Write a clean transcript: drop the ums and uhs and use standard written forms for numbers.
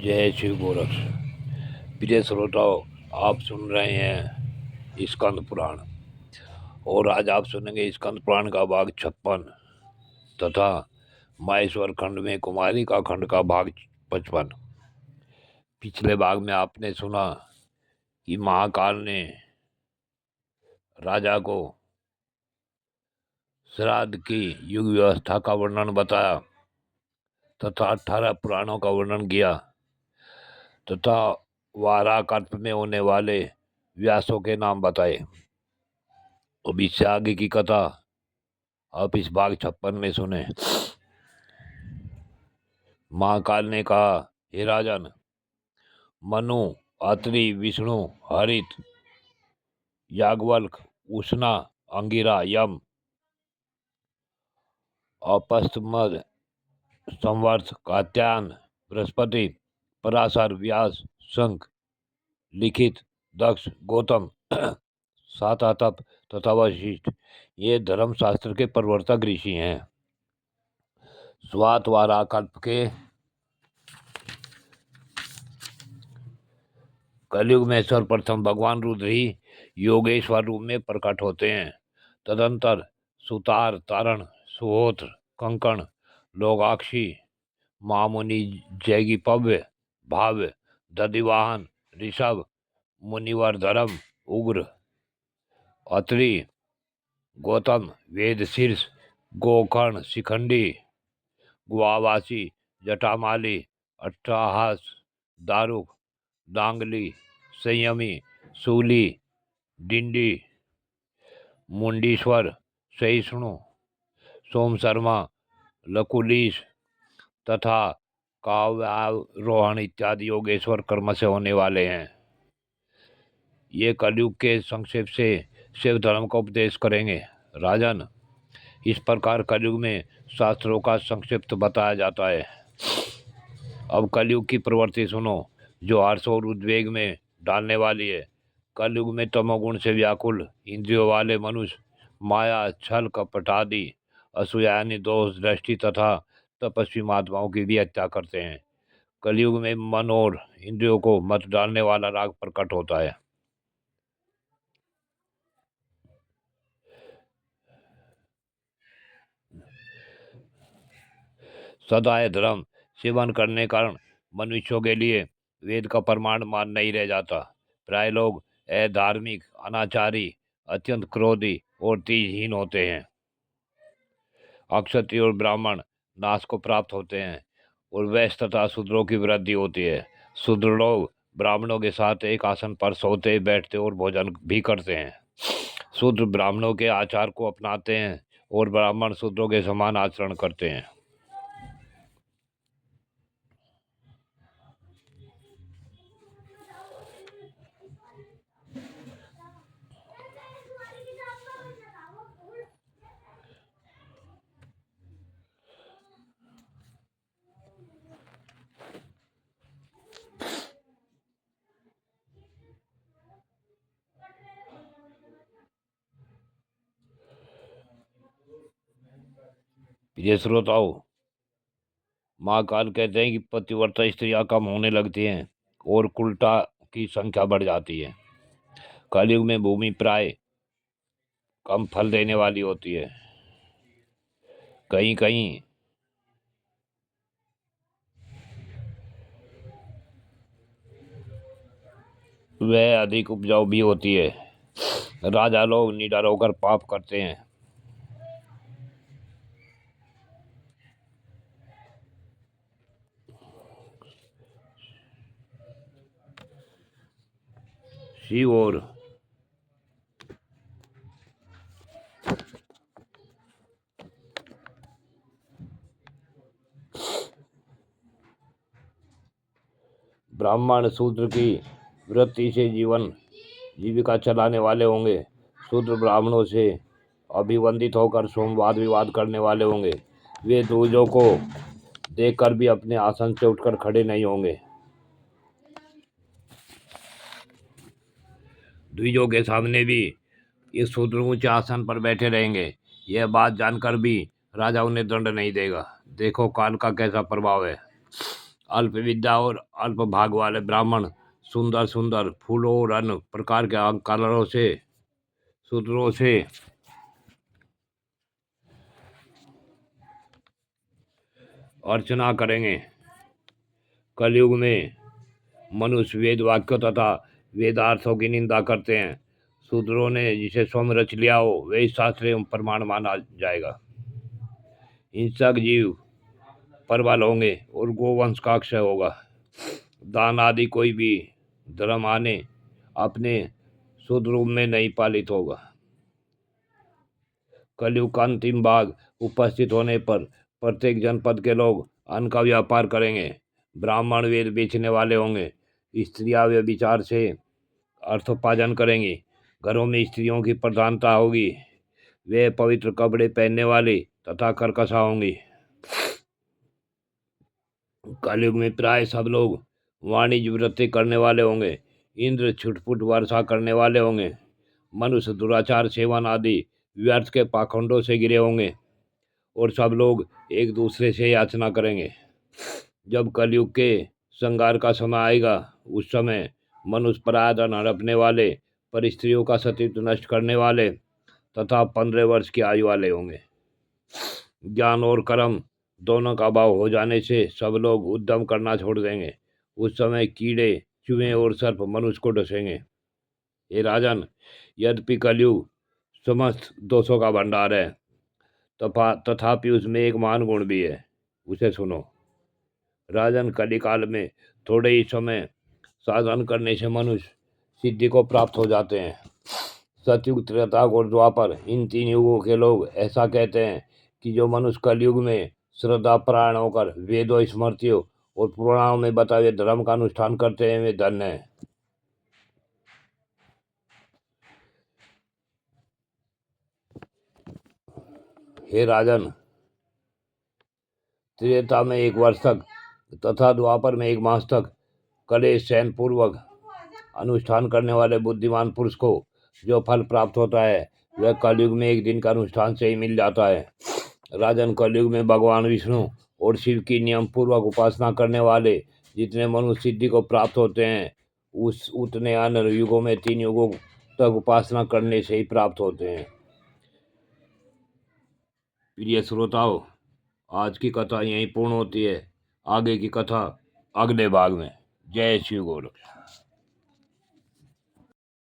जय श्री गोरख। प्रिय श्रोताओं, आप सुन रहे हैं स्कंद पुराण और आज आप सुनेंगे स्कंद पुराण का भाग 56 तथा माहेश्वर खंड में कुमारी का खंड का भाग 55। पिछले भाग में आपने सुना कि महाकाल ने राजा को श्राद्ध की युग व्यवस्था का वर्णन बताया तथा 18 पुराणों का वर्णन किया तथा वाराह कल्प में होने वाले व्यासों के नाम बताए। अब इससे आगे की कथा आप इस भाग 56 में सुने। महाकाल ने कहा, हे राजन, मनु, अत्रि, विष्णु, हरित, याज्ञवल्क, उष्णा, अंगिरा, यम, अपस्तमद, संवर्त, कात्यायन, बृहस्पति, पराशर, व्यास, शंख, लिखित, दक्ष, गौतम, सातातप तथा वशिष्ठ ये धर्मशास्त्र के प्रवर्तक ऋषि हैं। स्वात वाराह कल्प के कलयुग में सर्वप्रथम भगवान रुद्र ही योगेश्वर रूप में प्रकट होते हैं। तदंतर सुतार, तारण, सुहोत्र, कंकण, लोगाक्षी, महामुनि, जैगिपव्य, भाव्य, दधिवाहन, ऋषभ, मुनिवर, धर्म, उग्र, अत्रि, गौतम, वेद शीर्ष, गोकर्ण, शिखंडी, गुआवासी, जटामाली, अट्टहास, दारुक, दांगली, संयमी, सूली, डिंडी, मुंडीश्वर, सहिष्णु, सोम शर्मा, लकुलीश तथा काव्यारोहण इत्यादि योगेश्वर कर्म से होने वाले हैं। ये कलयुग के संक्षेप से शिव धर्म का उपदेश करेंगे। राजन, इस प्रकार कलयुग में शास्त्रों का संक्षिप्त बताया जाता है। अब कलयुग की प्रवृत्ति सुनो, जो हर्ष और उद्वेग में डालने वाली है। कलयुग में तमोगुण से व्याकुल इंद्रियों वाले मनुष्य माया, छल, कपट आदि असूया यानी दोष, दृष्टि तथा तपस्वी महात्माओं की भी हत्या करते हैं। कलयुग में मन और इंद्रियों को मत डालने वाला राग प्रकट होता है। सदाय धर्म सेवन करने कारण मनुष्यों के लिए वेद का प्रमाण मान नहीं रह जाता। प्राय लोग अधार्मिक, अनाचारी, अत्यंत क्रोधी और तेजहीन होते हैं। अक्षत्रिय और ब्राह्मण नाश को प्राप्त होते हैं और वैश्य तथा शूद्रों की वृद्धि होती है। शूद्र लोग ब्राह्मणों के साथ एक आसन पर सोते, बैठते और भोजन भी करते हैं। शूद्र ब्राह्मणों के आचार को अपनाते हैं और ब्राह्मण शूद्रों के समान आचरण करते हैं। प्रिय श्रोताओं, महाकाल कहते हैं कि पतिव्रता स्त्रियां कम होने लगती हैं और कुलटा की संख्या बढ़ जाती है। कलयुग में भूमि प्राय कम फल देने वाली होती है। कहीं कहीं वह अधिक उपजाऊ भी होती है। राजा लोग निडर होकर पाप करते हैं। शिव और ब्राह्मण शूद्र की वृत्ति से जीविका चलाने वाले होंगे। शूद्र ब्राह्मणों से अभिवंदित होकर सोमवाद विवाद करने वाले होंगे। वे दूजों को देखकर भी अपने आसन से उठकर खड़े नहीं होंगे। द्विजों के सामने भी इस शूद्र ऊंचे आसन पर बैठे रहेंगे। यह बात जानकर भी राजा उन्हें दंड नहीं देगा। देखो काल का कैसा प्रभाव है। अल्प विद्या और अल्प भाग वाले ब्राह्मण सुंदर सुंदर फूलों और अन्य प्रकार के अलंकारों से सूत्रों से अर्चना करेंगे। कलयुग में मनुष्य वेद वाक्यों तथा वेदार्थों की निंदा करते हैं। शूद्रों ने जिसे स्वयं रच लिया हो वही शास्त्र एवं प्रमाण माना जाएगा। हिंसक जीव प्रबल होंगे और गोवंश का अक्षय होगा। दान आदि कोई भी धर्म आने अपने शुद्ध रूप में नहीं पालित होगा। कलयुग का अंतिम भाग उपस्थित होने पर प्रत्येक जनपद के लोग अन्न का व्यापार करेंगे। ब्राह्मण वेद बेचने वाले होंगे। स्त्रियां व्यभिचार से अर्थोपार्जन करेंगी। घरों में स्त्रियों की प्रधानता होगी। वे पवित्र कपड़े पहनने वाली तथा कर्कशा होंगी। कलयुग में प्राय सब लोग वाणिज्य वृत्ति करने वाले होंगे। इंद्र छुटपुट वर्षा करने वाले होंगे। मनुष्य दुराचार सेवन आदि व्यर्थ के पाखंडों से घिरे होंगे और सब लोग एक दूसरे से याचना करेंगे। जब कलयुग के संहार का समय आएगा उस समय मनुष्य पराया धन हड़पने वाले, पर स्त्रियों का सतीत्व नष्ट करने वाले तथा 15 वर्ष की आयु वाले होंगे। ज्ञान और कर्म दोनों का अभाव हो जाने से सब लोग उद्यम करना छोड़ देंगे। उस समय कीड़े, चूहे और सर्प मनुष्य को डसेंगे। हे राजन, यद्यपि कलयुग समस्त दोषों का भंडार है तथापि उसमें एक महान गुण भी है, उसे सुनो। राजन, कलिकाल में थोड़े ही समय साधन करने से मनुष्य सिद्धि को प्राप्त हो जाते हैं। सतयुग, त्रेता और द्वापर, इन 3 युगों के लोग ऐसा कहते हैं कि जो मनुष्य कलयुग में श्रद्धा परायण होकर वेदों, स्मृतियों और पुराणों में बताए हुए धर्म का अनुष्ठान करते हैं वे धन्य हैं। हे राजन, त्रेता में 1 वर्ष तक तथा द्वापर में 1 मास तक कलेश सहन पूर्वक अनुष्ठान करने वाले बुद्धिमान पुरुष को जो फल प्राप्त होता है वह कलयुग में 1 दिन का अनुष्ठान से ही मिल जाता है। राजन, कलयुग में भगवान विष्णु और शिव की नियम पूर्वक उपासना करने वाले जितने मनुष्य सिद्धि को प्राप्त होते हैं उतने अन्य युगों में 3 युगों तक उपासना करने से ही प्राप्त होते हैं। प्रिय श्रोताओं, आज की कथा यहीं पूर्ण होती है। आगे की कथा अगले भाग में। जय शिव गोरख।